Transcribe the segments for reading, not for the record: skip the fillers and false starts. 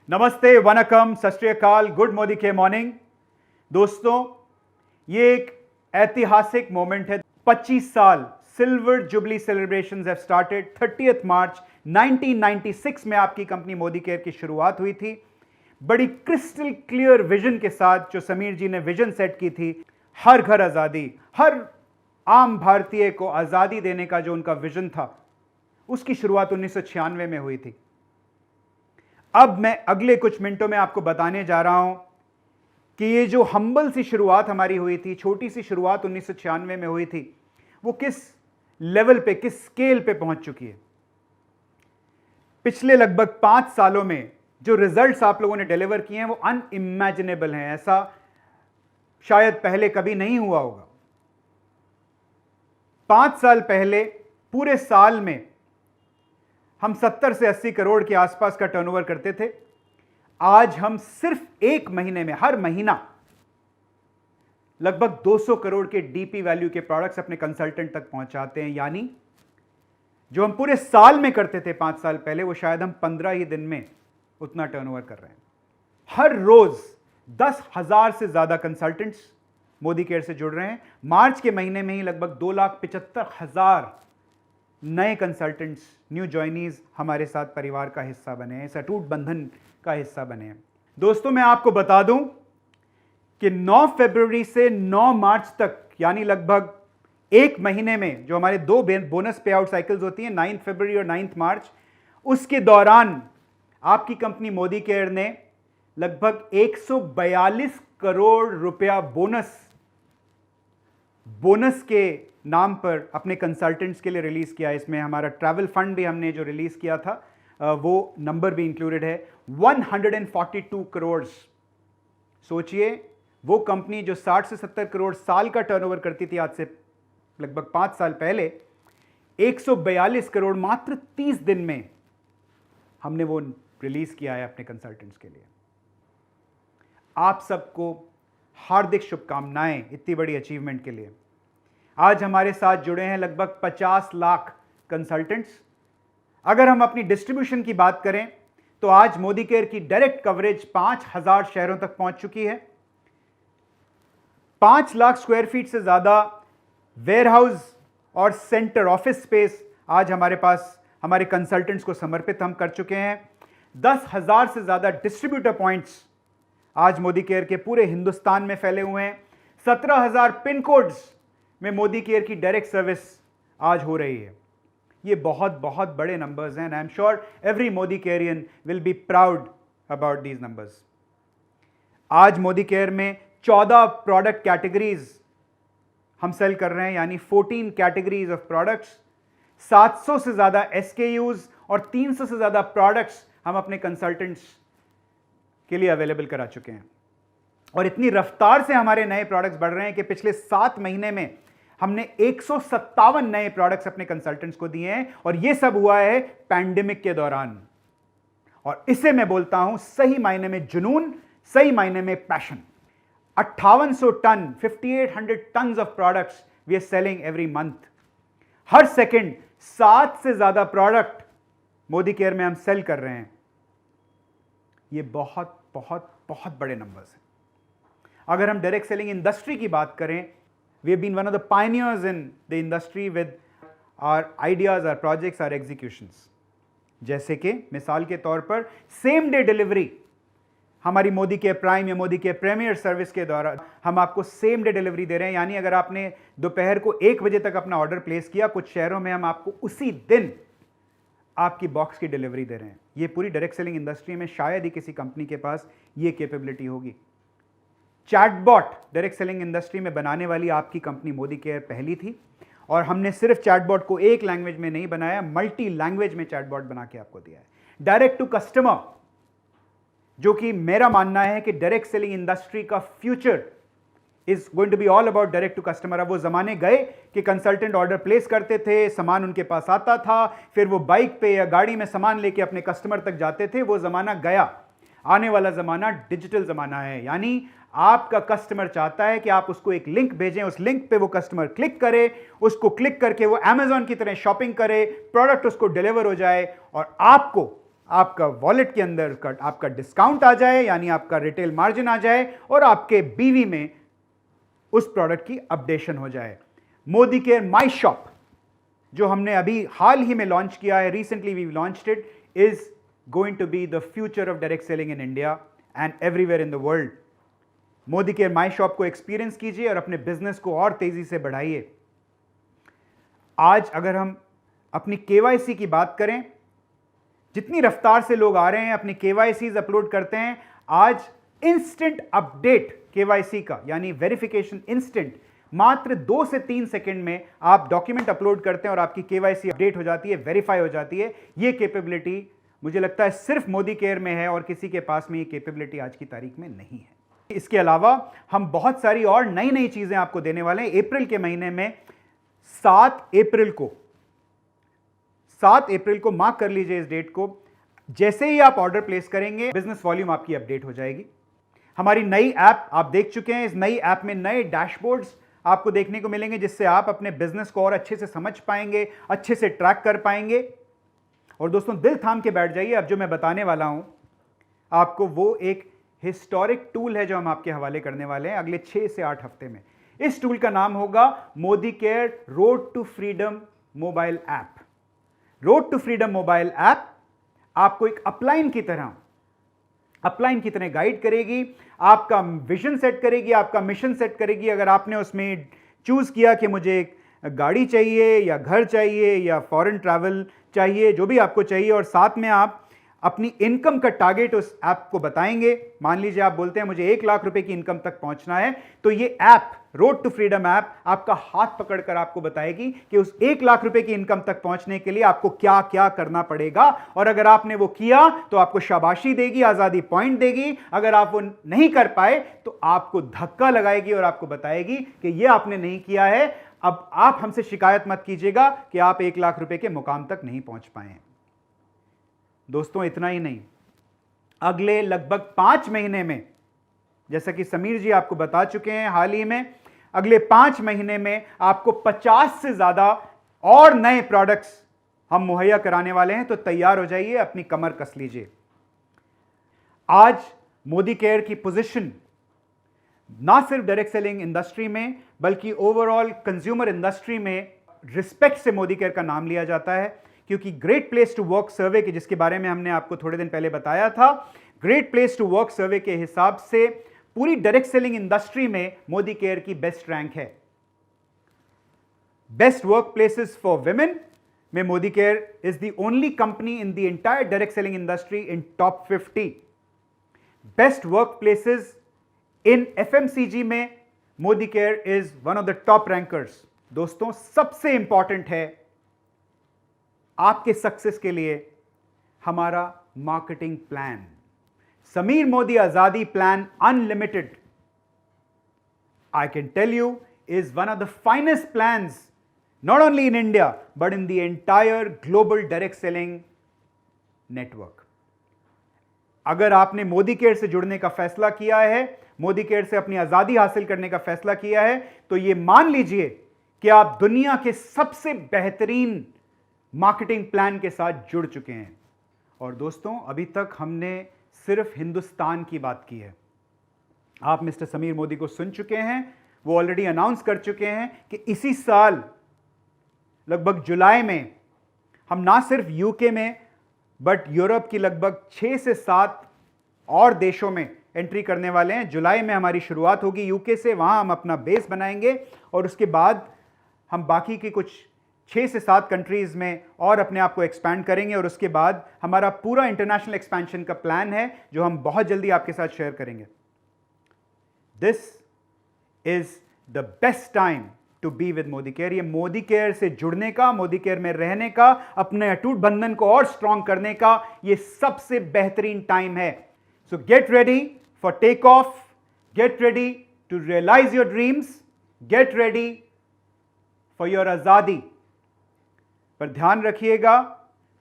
नमस्ते, वनकम, सत श्री अकाल, गुड मोदी के मॉर्निंग। दोस्तों, ये एक ऐतिहासिक मोमेंट है। 25 साल silver jubilee celebrations have started. 30 मार्च 1996 में आपकी कंपनी मोदी केयर की शुरुआत हुई थी। बड़ी क्रिस्टल क्लियर विजन के साथ जो समीर जी ने विजन सेट की थी, हर घर आजादी, हर आम भारतीय को आजादी देने का जो उनका विजन था, उसकी शुरुआत 1996 में हुई थी। अब मैं अगले कुछ मिनटों में आपको बताने जा रहा हूं कि ये जो हम्बल सी शुरुआत हमारी हुई थी, छोटी सी शुरुआत 1996 में हुई थी, वो किस लेवल पे, किस स्केल पे पहुंच चुकी है। पिछले लगभग 5 सालों में जो रिजल्ट्स आप लोगों ने डिलीवर किए हैं वो अनइमेजिनेबल हैं। ऐसा शायद पहले कभी नहीं हुआ होगा। 5 साल पहले पूरे साल में हम 70 से 80 करोड़ के आसपास का टर्नओवर करते थे। आज हम सिर्फ एक महीने में, हर महीना लगभग 200 करोड़ के डीपी वैल्यू के प्रोडक्ट्स अपने कंसल्टेंट तक पहुंचाते हैं। यानी जो हम पूरे साल में करते थे 5 साल पहले, वो शायद हम 15 ही दिन में उतना टर्नओवर कर रहे हैं। हर रोज 10,000 से ज्यादा कंसल्टेंट्स मोदी केयर से जुड़ रहे हैं। मार्च के महीने में ही लगभग 2,75,000 नए कंसल्टेंट्स, न्यू जॉइनीज हमारे साथ परिवार का हिस्सा बने हैं, इस अटूट बंधन का हिस्सा बने हैं। दोस्तों, मैं आपको बता दूं कि 9 फरवरी से 9 मार्च तक, यानी लगभग एक महीने में जो हमारे 2 बोनस पे आउट साइकिल्स होती हैं, 9 फरवरी और 9 मार्च, उसके दौरान आपकी कंपनी मोदी केयर ने लगभग 142 करोड़ रुपया बोनस के नाम पर अपने कंसल्टेंट्स के लिए रिलीज किया। इसमें हमारा ट्रैवल फंड भी हमने जो रिलीज किया था, वो नंबर भी इंक्लूडेड है, 142 करोड़। सोचिए, वो कंपनी जो 60 से 70 करोड़ साल का टर्नओवर करती थी आज से लगभग 5 साल पहले, 142 करोड़ मात्र 30 दिन में हमने वो रिलीज किया है अपने कंसल्टेंट्स के लिए। आप सबको हार्दिक शुभकामनाएं इतनी बड़ी अचीवमेंट के लिए। आज हमारे साथ जुड़े हैं लगभग 50 लाख कंसल्टेंट्स। अगर हम अपनी डिस्ट्रीब्यूशन की बात करें तो आज मोदी केयर की डायरेक्ट कवरेज 5,000 शहरों तक पहुंच चुकी है। 5 लाख स्क्वायर फीट से ज्यादा वेयरहाउस और सेंटर ऑफिस स्पेस आज हमारे पास हमारे कंसल्टेंट्स को समर्पित हम कर चुके हैं। 10,000 से ज्यादा डिस्ट्रीब्यूटर पॉइंट्स आज मोदी केयर के पूरे हिंदुस्तान में फैले हुए हैं। 17,000 पिन कोड्स में मोदी केयर की डायरेक्ट सर्विस आज हो रही है। ये बहुत बहुत बड़े नंबर्स हैं। I am sure every Modi carian will be proud about these numbers. आज मोदी केयर में 14 प्रोडक्ट कैटेगरीज हम सेल कर रहे हैं, यानी 14 कैटेगरीज ऑफ प्रोडक्ट्स। 700 से ज्यादा SKUs और 300 से ज्यादा प्रोडक्ट्स हम अपने कंसल्टेंट्स के लिए अवेलेबल करा चुके हैं। और इतनी रफ्तार से हमारे नए प्रोडक्ट्स बढ़ रहे हैं कि पिछले 7 महीने में हमने 157 नए प्रोडक्ट्स अपने कंसल्टेंट्स को दिए हैं। और यह सब हुआ है पैंडेमिक के दौरान। और इसे मैं बोलता हूं सही मायने में जुनून, सही मायने में passion. 5800 ton, 5800 tons of products we are selling every month. हर सेकंड 7 से ज्यादा प्रोडक्ट मोदी केयर में हम सेल कर रहे हैं। ये बहुत बहुत बहुत बड़े नंबर्स हैं। अगर हम डायरेक्ट सेलिंग इंडस्ट्री की बात करें, we have been one of the pioneers in the industry with our ideas, our projects, our executions. जैसे कि मिसाल के तौर पर सेम डे डिलीवरी, हमारी मोदी के प्राइम या मोदी के प्रीमियर सर्विस के दौरान हम आपको सेम डे डिलीवरी दे रहे हैं। यानी अगर आपने दोपहर को 1 बजे तक अपना ऑर्डर प्लेस किया, कुछ शहरों में हम आपको उसी दिन आपकी बॉक्स की डिलीवरी दे रहे हैं। ये पूरी डायरेक्ट सेलिंग इंडस्ट्री में शायद ही किसी कंपनी के पास ये कैपेबिलिटी होगी। चैटबॉट डायरेक्ट सेलिंग इंडस्ट्री में बनाने वाली आपकी कंपनी मोदी केयर पहली थी। और हमने सिर्फ चैटबॉट को एक लैंग्वेज में नहीं बनाया, मल्टी लैंग्वेज में चैटबॉट बना के आपको दिया है। डायरेक्ट टू कस्टमर, जो कि मेरा मानना है कि डायरेक्ट सेलिंग इंडस्ट्री का future is going to be all about direct to customer. अब वो जमाने गए कि कंसल्टेंट ऑर्डर प्लेस करते थे, सामान उनके पास आता था, फिर वो बाइक पे या गाड़ी में सामान लेके अपने कस्टमर तक जाते थे। वो जमाना गया। आने वाला जमाना डिजिटल जमाना है। यानी आपका कस्टमर चाहता है कि आप उसको एक लिंक भेजें, उस लिंक पे वो कस्टमर क्लिक करे, उसको क्लिक करके वो Amazon की तरह शॉपिंग करे, प्रोडक्ट उसको डिलीवर हो जाए और आपको आपका वॉलेट के अंदर आपका डिस्काउंट आ जाए, यानी आपका रिटेल मार्जिन आ जाए और आपके बीवी में उस प्रोडक्ट की अपडेशन हो जाए। मोदी केयर माई शॉप जो हमने अभी हाल ही में लॉन्च किया है, recently we launched it, is going to be the future of direct selling in India and everywhere in the world. Modicare my shop को एक्सपीरियंस कीजिए और अपने बिजनेस को और तेजी से बढ़ाइए। आज अगर हम अपनी केवाईसी की बात करें, जितनी रफ्तार से लोग आ रहे हैं अपनी केवाईसीज अपलोड करते हैं, आज इंस्टेंट अपडेट केवाईसी का यानी वेरिफिकेशन इंस्टेंट, मात्र 2 से 3 सेकंड में आप डॉक्यूमेंट अपलोड करते हैं और आपकी केवाईसी अपडेट हो जाती है, वेरीफाई हो जाती है। यह कैपेबिलिटी मुझे लगता है सिर्फ मोदी केयर में है और किसी के पास में ये कैपेबिलिटी आज की तारीख में नहीं है। इसके अलावा हम बहुत सारी और नई नई चीजें आपको देने वाले हैं। अप्रैल के महीने में 7 अप्रैल को मार्क कर लीजिए इस डेट को, जैसे ही आप ऑर्डर प्लेस करेंगे बिजनेस वॉल्यूम आपकी अपडेट हो जाएगी। हमारी नई ऐप आप देख चुके हैं, इस नई ऐप में नए डैशबोर्ड्स आपको देखने को मिलेंगे जिससे आप अपने बिजनेस को और अच्छे से समझ पाएंगे, अच्छे से ट्रैक कर पाएंगे। और दोस्तों दिल थाम के बैठ जाइए, अब जो मैं बताने वाला हूं आपको वो एक हिस्टोरिक टूल है जो हम आपके हवाले करने वाले हैं अगले 6 से 8 हफ्ते में। इस टूल का नाम होगा Modicare road to freedom mobile app. Road to freedom mobile app आपको एक अपलाइन की तरह गाइड करेगी, आपका विजन सेट करेगी, आपका मिशन सेट करेगी। अगर आपने उसमें चूज किया कि मुझे एक गाड़ी चाहिए या घर चाहिए या फॉरेन ट्रैवल चाहिए, जो भी आपको चाहिए, और साथ में आप अपनी इनकम का टारगेट उस ऐप को बताएंगे। मान लीजिए आप बोलते हैं मुझे 1 लाख रुपए की इनकम तक पहुंचना है, तो ये app road to freedom app आपका हाथ पकड़कर आपको बताएगी कि उस 1 लाख रुपए की इनकम तक पहुंचने के लिए आपको क्या क्या करना पड़ेगा। और अगर आपने वो किया तो आपको शाबाशी देगी, आजादी पॉइंट देगी। अगर आप वो नहीं कर पाए तो आपको धक्का लगाएगी और आपको बताएगी कि ये आपने नहीं किया है, अब आप हमसे शिकायत मत कीजिएगा कि आप 1 लाख रुपए के मुकाम तक नहीं पहुंच पाए। दोस्तों इतना ही नहीं, अगले लगभग 5 महीने में, जैसा कि समीर जी आपको बता चुके हैं हाल ही में, अगले 5 महीने में आपको 50 से ज्यादा और नए प्रोडक्ट्स हम मुहैया कराने वाले हैं। तो तैयार हो जाइए, अपनी कमर कस लीजिए। आज मोदी केयर की पोजीशन ना सिर्फ डायरेक्ट सेलिंग इंडस्ट्री में बल्कि ओवरऑल कंज्यूमर इंडस्ट्री में रिस्पेक्ट से मोदी केयर का नाम लिया जाता है, क्योंकि great place to work survey के, जिसके बारे में हमने आपको थोड़े दिन पहले बताया था, great place to work survey के हिसाब से पूरी डायरेक्ट सेलिंग इंडस्ट्री में मोदी केयर की बेस्ट रैंक है। Best work places for women में Modicare is the only company in the entire direct selling industry in top 50। Best work places in FMCG में Modicare is one of the top rankers. दोस्तों सबसे important है आपके success के लिए हमारा marketing plan, Sameer Modi आजादी plan unlimited, I can tell you is one of the finest plans not only in India but in the entire global direct selling network. अगर आपने मोदी केयर से जुड़ने का फैसला किया है, मोदी केयर से अपनी आजादी हासिल करने का फैसला किया है, तो यह मान लीजिए कि आप दुनिया के सबसे बेहतरीन मार्केटिंग प्लान के साथ जुड़ चुके हैं। और दोस्तों अभी तक हमने सिर्फ हिंदुस्तान की बात की है। आप मिस्टर समीर मोदी को सुन चुके हैं, वो ऑलरेडी अनाउंस कर चुके हैं कि इसी साल लगभग जुलाई में हम ना सिर्फ यूके में बट यूरोप की लगभग 6 से 7 और देशों में एंट्री करने वाले हैं। जुलाई में हमारी शुरुआत होगी यूके से, वहां हम अपना बेस बनाएंगे और उसके बाद हम बाकी की कुछ 6 से 7 कंट्रीज में और अपने आप को एक्सपैंड करेंगे। और उसके बाद हमारा पूरा इंटरनेशनल एक्सपेंशन का प्लान है जो हम बहुत जल्दी आपके साथ शेयर करेंगे। This is the best time to be with Modicare. ये मोदी केयर से जुड़ने का, मोदी केयर में रहने का, अपने अटूट बंधन को और स्ट्रांग करने का ये सबसे बेहतरीन टाइम है। So get ready for take off, get ready to realise your dreams, get ready for your azadi. पर ध्यान रखिएगा,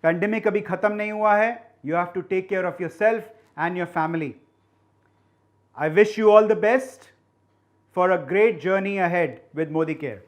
पैंडेमिक अभी खत्म नहीं हुआ है। You have to take care of yourself and your family. I wish you all the best for a great journey ahead with Modi Care.